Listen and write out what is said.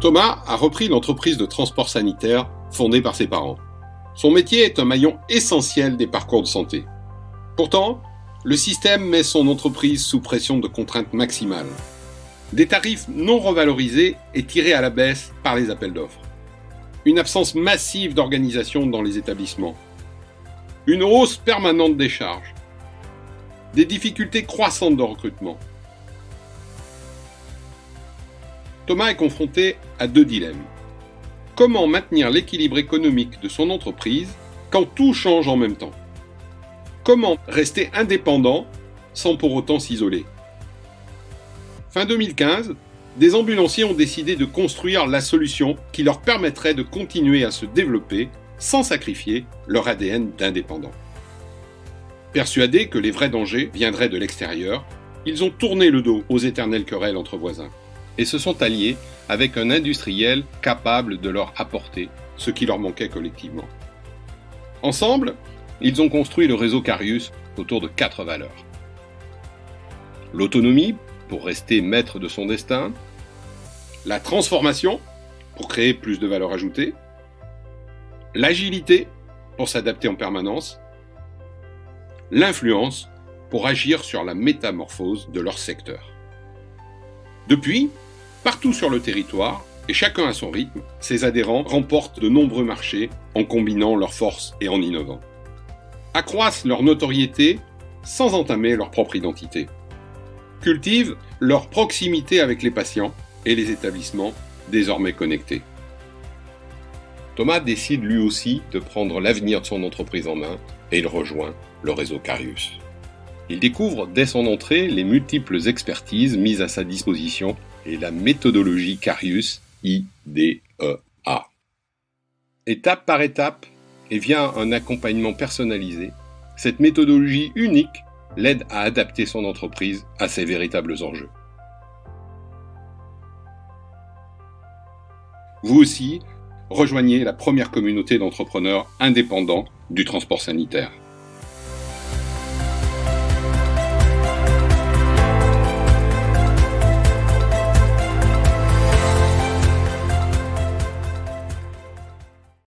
Thomas a repris l'entreprise de transport sanitaire fondée par ses parents. Son métier est un maillon essentiel des parcours de santé. Pourtant, le système met son entreprise sous pression de contraintes maximales. Des tarifs non revalorisés et tirés à la baisse par les appels d'offres. Une absence massive d'organisation dans les établissements. Une hausse permanente des charges. Des difficultés croissantes de recrutement. Thomas est confronté à deux dilemmes. Comment maintenir l'équilibre économique de son entreprise quand tout change en même temps? Comment rester indépendant sans pour autant s'isoler? Fin 2015, des ambulanciers ont décidé de construire la solution qui leur permettrait de continuer à se développer sans sacrifier leur ADN d'indépendant. Persuadés que les vrais dangers viendraient de l'extérieur, ils ont tourné le dos aux éternelles querelles entre voisins et se sont alliés avec un industriel capable de leur apporter ce qui leur manquait collectivement. Ensemble, ils ont construit le réseau Carius autour de 4 valeurs. L'autonomie, pour rester maître de son destin. La transformation, pour créer plus de valeur ajoutée. L'agilité, pour s'adapter en permanence. L'influence, pour agir sur la métamorphose de leur secteur. Depuis, partout sur le territoire, et chacun à son rythme, ces adhérents remportent de nombreux marchés en combinant leurs forces et en innovant. Accroissent leur notoriété sans entamer leur propre identité. Cultivent leur proximité avec les patients et les établissements désormais connectés. Thomas décide lui aussi de prendre l'avenir de son entreprise en main et il rejoint le réseau Carius. Il découvre dès son entrée les multiples expertises mises à sa disposition et la méthodologie Carius IDEA. Étape par étape, et via un accompagnement personnalisé, cette méthodologie unique l'aide à adapter son entreprise à ses véritables enjeux. Vous aussi, rejoignez la première communauté d'entrepreneurs indépendants du transport sanitaire.